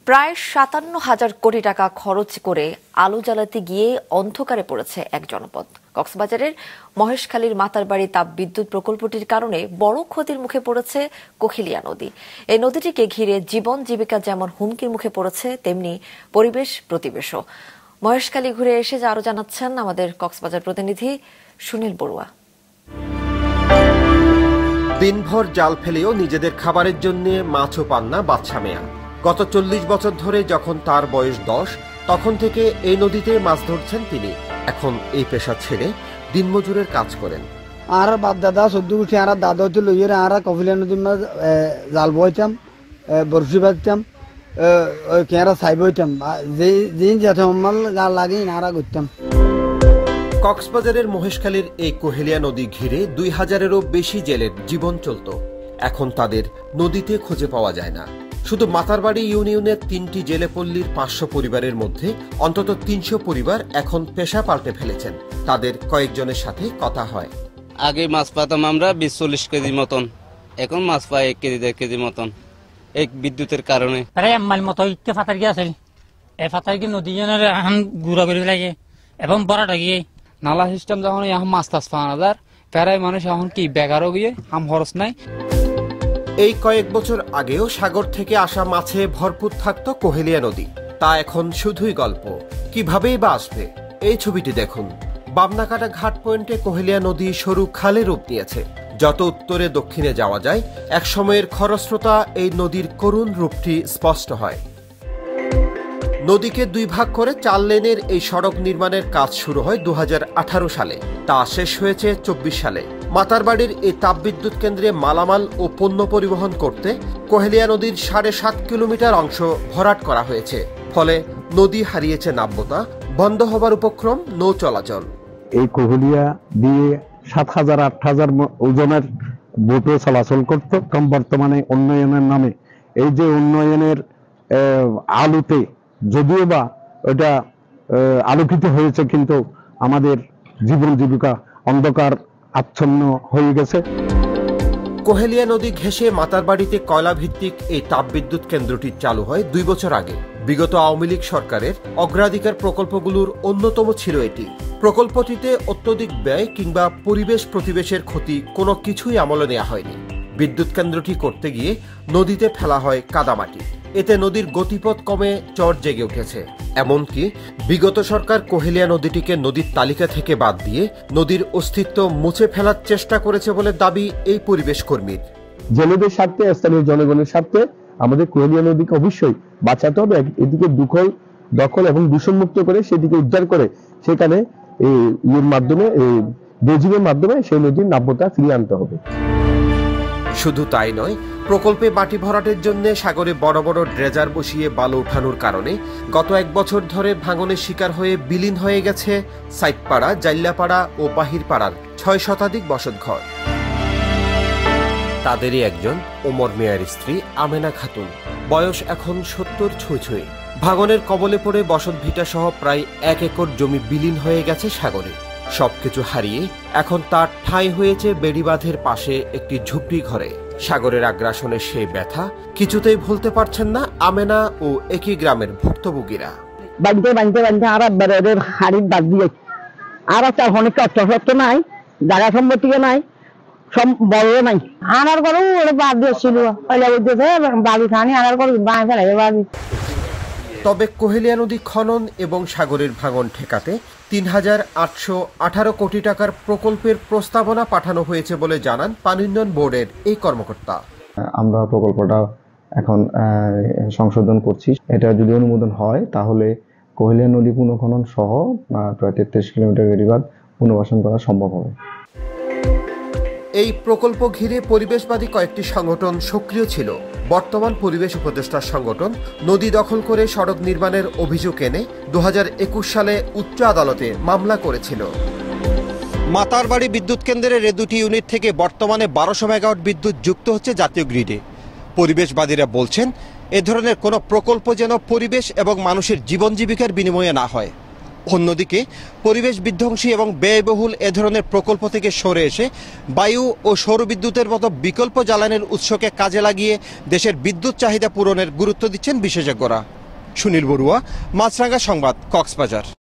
প্রায় ৫৭,০০০ কোটি টাকা খরচ করে আলো জ্বালাতে গিয়ে অন্ধকারে পড়েছে এক জনপদ। কক্সবাজারের মহেশখালীর মাতারবাড়ি তাপবিদ্যুৎ প্রকল্পটির কারণে বড় ক্ষতির মুখে পড়েছে কোহেলিয়া নদী। এই নদীটিকে ঘিরে জীবন জীবিকা যেমন হুমকির মুখে পড়েছে, তেমনি পরিবেশ প্রতিবেশও। মহেশখালী ঘুরে এসে আরো জানাচ্ছেন আমাদের কক্সবাজার প্রতিনিধি সুনীল বড়ুয়া। দিনভর জাল ফেলেও নিজেদের খাবারের জন্য মাছও পান না বাদশা মিয়া। গত ৪০ বছর ধরে যখন তার বয়স ১০, তখন থেকে এই নদীতে মাছ ধরছেন তিনি। এখন এই পেশা ছেড়ে দিনমজুরের কাজ করেন। আর বাপ দাদা ১৪ উঠে আর দাদা হচ্ছে লইয়ের আর কফিলিয়া নদীর মাছ জাল বইতাম, বরফি বাঁধতাম, কেঁরা ছাই বইতাম, যে যাতে মাল জাল লাগে নারা করতাম। কক্সবাজারের মহেশখালীর এই কোহেলিয়া নদী ঘিরে ২০০০-এরও বেশি জেলের জীবন চলত। এখন তাদের নদীতে খুঁজে পাওয়া যায় না। শুধু মাতারবাড়ি ইউনিয়নের ৩টি জেলেপল্লীর ৫০০ পরিবারের মধ্যে অন্তত ৩০০ পরিবার এখন পেশা পাল্টে ফেলেছেন। তাদের কয়েকজনের সাথে কথা হয়। আগে মাছ পাতাম আমরা ২০-৪০ কেজি মতন, এখন মাছ পাই ১ কেজি ১.৫ কেজি মতন। এই বিদ্যুতের কারণে প্রায় মাইল মতো ইটকে ফাতার গিয়ে আছে। এই ফাতার কি নদী এখন গুড়া করে লাগে এবং বড়টা গিয়ে নালা সিস্টেম যখন এখন মাছ টাছ পাওয়া না যায়, প্রায় মানুষ এখন কি বেকারও গিয়ে হাম খরচ নাই। এই কয়েক বছর আগেও সাগর থেকে আসা মাছে ভরপুর থাকতো কোহেলিয়া নদী। তা এখন শুধুই গল্প। কিভাবেই বা আসবে? এই ছবিটি দেখুন। বামনাকাটা ঘাট পয়েন্টে কোহেলিয়া নদী সরু খালে রূপ নিয়েছে। যত উত্তরে দক্ষিণে যাওয়া যায়, এক সময়ের খরস্রোতা এই নদীর করুণ রূপটি স্পষ্ট হয়। নদীকে ২ ভাগ করে ৪ লেনের এই সড়ক নির্মাণের কাজ শুরু হয় ২০১৮ সালে। তা শেষ হয়েছে ২৪ সালে। মাতারবাড়ির এই তাপবিদ্যুৎ কেন্দ্রে মালামাল ও পণ্য পরিবহন করতে কোহেলিয়া নদীর ৭.৫ কিলোমিটার অংশ ভরাট করা হয়েছে। ফলে নদী হারিয়েছে নাব্যতা, বন্ধ হবার উপক্রম নৌ চলাচল। এই কোহেলিয়া দিয়ে ৭,০০০-৮,০০০ ওজনের বোটে চলাচল করত। বর্তমানে উন্নয়নের নামে এই যে উন্নয়নের আলোতে যদিও বা এটা আলোকিত হয়েছে, কিন্তু আমাদের জীবন জীবিকা অন্ধকার আচ্ছন্ন হয়ে গেছে। কোহেলিয়া নদী ঘেঁষে মাতারবাড়িতে কয়লা ভিত্তিক এই তাপবিদ্যুৎ কেন্দ্রটি চালু হয় ২ বছর আগে। বিগত আওয়ামী লীগ সরকারের অগ্রাধিকার প্রকল্পগুলোর অন্যতম ছিল এটি। প্রকল্পটিতে অত্যধিক ব্যয় কিংবা পরিবেশ প্রতিবেশের ক্ষতি কোনো কিছুই আমলে নেওয়া হয়নি। বিদ্যুৎ কেন্দ্রটি করতে গিয়ে নদীতে ফেলা হয় কাদামাটি। এতে নদীর গতিপথ কমে চর জেগে উঠেছে। এমনকি বিগত সরকার কোহেলিয়া নদীটিকে নদীর তালিকা থেকে বাদ দিয়ে নদীর অস্তিত্ব মুছে ফেলার চেষ্টা করেছে বলে দাবি এই পরিবেশ কর্মীর। জেলেদের স্বার্থে, স্থানীয় জনগণের স্বার্থে আমাদের কোহেলিয়া নদীকে অবশ্যই বাঁচাতে হবে। এদিকে দখল এবং দূষণমুক্ত করে সেদিকে উদ্ধার করে সেখানে এর মাধ্যমে বেজিংয়ের মাধ্যমে সেই নদীর নাব্যতা ফিরিয়ে আনতে হবে। শুধু তাই নয়, প্রকল্পে মাটি ভরাটের জন্য সাগরে বড় বড় ড্রেজার বসিয়ে বালু উঠানোর কারণে গত ১ বছর ধরে ভাঙনের শিকার হয়ে বিলীন হয়ে গেছে সাইটপাড়া, জাইল্লাপাড়া ও বাহিরপাড়ার ৬ শতাধিক বসতঘর। তাদেরই একজন ওমর মিয়ার স্ত্রী আমেনা খাতুন। বয়স এখন ৭০ ছুঁই। ভাঙনের কবলে পড়ে বসত ভিটা সহ প্রায় ১ একর জমি বিলীন হয়ে গেছে সাগরে। সবকিছু হারিয়ে এখন তার ঠাঁই হয়েছে বেড়িবাঁধের পাশে একটি ঝুপড়ি ঘরে। সাগরের আগ্রাসনের সেই ব্যথা কিছুতেই ভুলতে পারছেন না আমেনা ও একই গ্রামের ভুক্তভোগীরা। বাঁধতে আর হাড়ির বাদ দিয়ে আর চার অনেক অর্থ নাই, জায়গা সম্পত্তিও নাই, সব বড় নাই। আনার করেও বাদ দিয়েছিল, বাড়ি খানি আনার করে বাঁধ ফেলে বাড়ি। তবে কোহেলিয়া নদী খনন এবং সাগরের ভাঙন ঠেকাতে ৩,৮১৮ কোটি টাকার প্রকল্পের প্রস্তাবনা পাঠানো হয়েছে বলে জানান পানি উন্নয়ন বোর্ডের এই কর্মকর্তা। আমরা প্রকল্পটা এখন সংশোধন করছি। এটা যদি অনুমোদন হয় তাহলে কোহেলিয়া নদী পুনঃখনন সহ প্রায় ৩৩ কিলোমিটার বেড়িবাঁধ পুনর্বাসন করা সম্ভব হবে। এই প্রকল্প ঘিরে পরিবেশবাদী কয়েকটি সংগঠন সক্রিয় ছিল। বর্তমান পরিবেশ উপদেষ্টার সংগঠন নদী দখল করে সড়ক নির্মাণের অভিযোগ এনে ২০২১ সালে উচ্চ আদালতে মামলা করেছিল। মাতারবাড়ি বিদ্যুৎ কেন্দ্রের ২টি ইউনিট থেকে বর্তমানে ১২০০ মেগাওয়াট বিদ্যুৎ যুক্ত হচ্ছে জাতীয় গ্রিডে। পরিবেশবাদীরা বলছেন, এ ধরনের কোনো প্রকল্প যেন পরিবেশ এবং মানুষের জীবন জীবিকার বিনিময়ে না হয়। অন্যদিকে পরিবেশ বিধ্বংসী এবং ব্যয়বহুল এ ধরনের প্রকল্প থেকে সরে এসে বায়ু ও সৌরবিদ্যুতের মতো বিকল্প জ্বালানির উৎসকে কাজে লাগিয়ে দেশের বিদ্যুৎ চাহিদা পূরণের গুরুত্ব দিচ্ছেন বিশেষজ্ঞরা। সুনীল বড়ুয়া, মাছরাঙ্গা সংবাদ, কক্সবাজার।